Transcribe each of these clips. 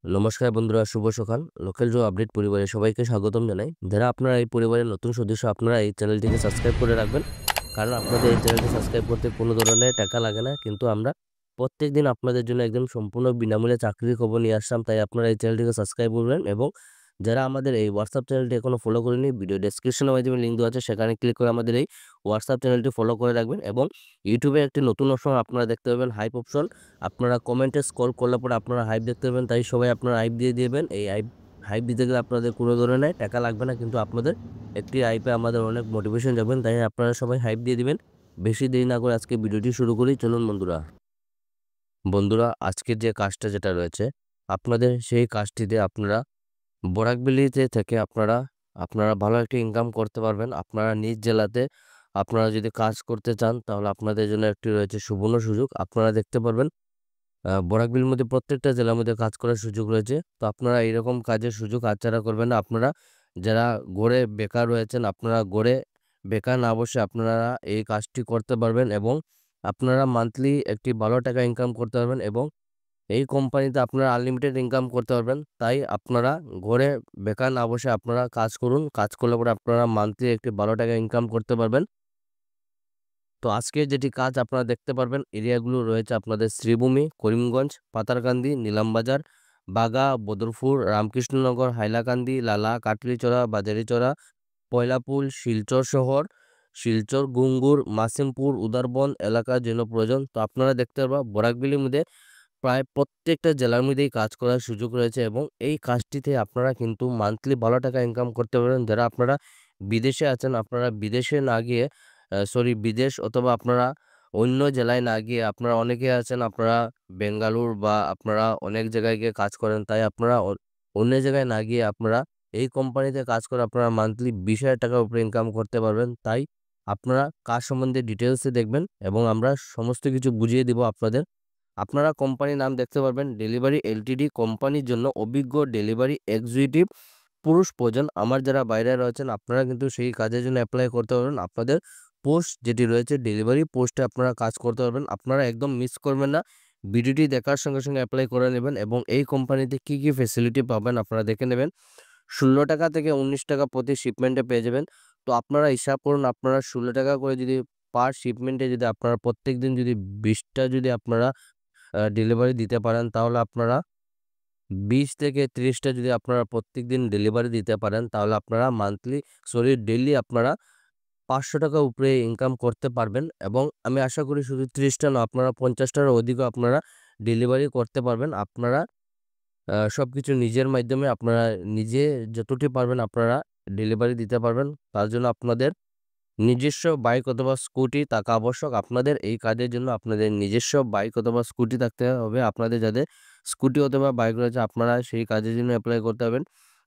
নমস্কার বন্ধুরা, শুভ সকাল। লোকাল জব আপডেট পরিবারে সবাইকে স্বাগতম জানাই। যারা আপনারা এই পরিবারের নতুন সদস্য, আপনারা এই চ্যানেলটিকে সাবস্ক্রাইব করে রাখবেন, কারণ আপনাদের এই চ্যানেলটি সাবস্ক্রাইব করতে কোনো ধরনের টাকা লাগে না, কিন্তু আমরা প্রত্যেকদিন আপনাদের জন্য একদম সম্পূর্ণ বিনামূল্যে চাকরির খবর নিয়ে আসলাম। তাই আপনারা এই চ্যানেলটিকে সাবস্ক্রাইব করবেন এবং যারা আমাদের এই হোয়াটসঅ্যাপ চ্যানেলটি এখনো ফলো করেনি, ভিডিও ডেসক্রিপশনের মাধ্যমে লিঙ্ক দেওয়া আছে, সেখানে ক্লিক করে আমাদের এই হোয়াটসঅ্যাপ চ্যানেলটি ফলো করে রাখবেন। এবং ইউটিউবে একটি নতুন অপশন আপনারা দেখতে পাবেন, হাইপ অপশন। আপনারা কমেন্টে স্ক্রল করলে পরে আপনারা হাইপ দেখতে পাবেন, তাই সবাই আপনারা হাইপ দিয়ে দিবেন। এই হাইপ হাইপ দিতে গেলে আপনাদের কোনো ধরনের টাকা লাগবে না, কিন্তু আপনাদের একটি হাইপে আমাদের অনেক মোটিভেশন যাবেন, তাই আপনারা সবাই হাইপ দিয়ে দিবেন। বেশি দেরি না করে আজকে ভিডিওটি শুরু করি, চলুন বন্ধুরা। বন্ধুরা, আজকের যে কাজটা যেটা রয়েছে আপনাদের, সেই কাজটিতে আপনারা বরাকবেলিতে থেকে আপনারা আপনারা ভালো একটা ইনকাম করতে পারবেন। আপনারা নিজ জেলাতে আপনারা যদি কাজ করতে চান, তাহলে আপনাদের জন্য একটি রয়েছে সুবর্ণ সুযোগ। আপনারা দেখতে পারবেন বরাকবিল মধ্যে প্রত্যেকটা জেলার মধ্যে কাজ করার সুযোগ রয়েছে। তো আপনারা এইরকম কাজের সুযোগ হাতছাড়া করবেন না। আপনারা যারা গড়ে বেকার রয়েছেন, আপনারা গড়ে বেকার না বসে আপনারা এই কাজটি করতে পারবেন এবং আপনারা মান্থলি একটি ভালো টাকা ইনকাম করতে পারবেন এবং এই কোম্পানিতে আপনারা আনলিমিটেড ইনকাম করতে পারবেন। তাই আপনারা ঘরে বেকার না বসে আপনারা কাজ করুন। কাজ করলে পরে আপনারা মান্থলি একটি ভালো টাকা ইনকাম করতে পারবেন। তো আজকে যেটি কাজ আপনারা দেখতে পারবেন, এরিয়াগুলো রয়েছে আপনাদের শ্রীভূমি, করিমগঞ্জ, পাতারকান্দি, নিলামবাজার, বাগা, বদরপুর, রামকৃষ্ণনগর, হাইলাকান্দি, লালা, কাটলিচড়া, বাজারিচড়া, পয়লাপুল, শিলচর শহর, শিলচর, গুঙ্গুর, মাসিমপুর, উদারবন এলাকার জন্য প্রয়োজন। তো আপনারা দেখতে পারবেন বরাকবিলির মধ্যে প্রায় প্রত্যেকটা জেলার মধ্যেই কাজ করার সুযোগ রয়েছে এবং এই কাজটিতে আপনারা কিন্তু মান্থলি ভালো টাকা ইনকাম করতে পারেন। যারা আপনারা বিদেশে আছেন, আপনারা বিদেশে না গিয়ে বিদেশ অথবা আপনারা অন্য জেলায় না গিয়ে, আপনারা অনেকে আছেন আপনারা বেঙ্গালুর বা আপনারা অনেক জায়গায় গিয়ে কাজ করেন, তাই আপনারা অন্য জায়গায় না গিয়ে আপনারা এই কোম্পানিতে কাজ করে আপনারা মান্থলি 20,000 টাকার উপরে ইনকাম করতে পারবেন। তাই আপনারা কাজ সম্বন্ধে ডিটেলসে দেখবেন এবং আমরা সমস্ত কিছু বুঝিয়ে দিব আপনাদের। আপনারা কোম্পানির নাম দেখতে পারবেন, ডেলিভারি এলটিডি। কোম্পানির জন্য অভিজ্ঞ ডেলিভারি এক্সিকিউটিভ পুরুষ প্রয়োজন। আমার যারা বাইরে রয়েছেন, আপনারা কিন্তু সেই কাজের জন্য অ্যাপ্লাই করতে পারবেন। আপনাদের পোস্ট যেটি রয়েছে ডেলিভারি পোস্টে আপনারা কাজ করতে পারবেন। আপনারা একদম মিস করবেন না, ভিডিওটি দেখার সঙ্গে সঙ্গে অ্যাপ্লাই করে নেবেন এবং এই কোম্পানিতে কি কি ফেসিলিটি পাবেন আপনারা দেখে নেবেন। 16 টাকা থেকে 19 টাকা প্রতি শিপমেন্টে পেয়ে যাবেন। তো আপনারা হিসাব করুন, আপনারা 16 টাকা করে যদি পার শিপমেন্টে যদি আপনারা প্রত্যেক দিন যদি 20টা যদি আপনারা ডেলিভারি দিতে পারেন, তাহলে আপনারা 20 থেকে 30টা যদি আপনারা প্রত্যেকদিন ডেলিভারি দিতে পারেন, তাহলে আপনারা ডেইলি আপনারা 500 টাকা উপরে ইনকাম করতে পারবেন এবং আমি আশা করি শুধু 30টা না, আপনারা 50টার অধিকও আপনারা ডেলিভারি করতে পারবেন। আপনারা সবকিছু নিজের মাধ্যমে আপনারা নিজে যতটি পারবেন আপনারা ডেলিভারি দিতে পারবেন। তার জন্য আপনাদের নিজস্ব বাইক অথবা স্কুটি থাকা আবশ্যক। আপনাদের এই কাজের জন্য আপনাদের নিজস্ব বাইক অথবা স্কুটি থাকতে হবে। আপনাদের যাদের স্কুটি অথবা বাইক রয়েছে, আপনারা সেই কাজের জন্য অ্যাপ্লাই করতে হবেন।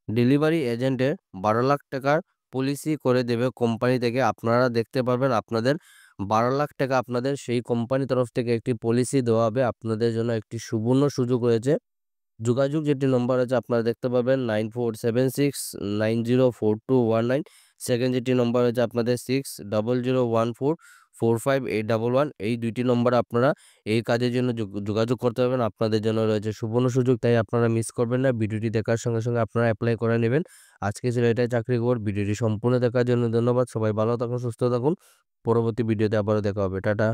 ডেলিভারি এজেন্টের 12 লাখ টাকার পলিসি করে দেবে কোম্পানি থেকে। আপনারা দেখতে পারবেন আপনাদের 12 লাখ টাকা আপনাদের সেই কোম্পানির তরফ থেকে একটি পলিসি দেওয়া হবে। আপনাদের জন্য একটি সুবর্ণ সুযোগ রয়েছে। যোগাযোগ যেটি নম্বর আছে আপনারা দেখতে পাবেন 9476904219। সেকেন্ড যেটি নম্বর আছে আপনাদের 6001445811। এই দুইটি নম্বরে আপনারা এই কাজের জন্য যোগাযোগ করতে পারবেন। আপনাদের জন্য রয়েছে সুবর্ণ সুযোগ, তাই আপনারা মিস করবেন না। ভিডিওটি দেখার সঙ্গে সঙ্গে আপনারা অ্যাপ্লাই করে নেবেন। আজকে ছিল এটাই চাকরি খবর। ভিডিওটি সম্পূর্ণ দেখার জন্য ধন্যবাদ। সবাই ভালো থাকুন, সুস্থ থাকুন। পরবর্তী ভিডিওতে আবারও দেখা হবে। টাটা।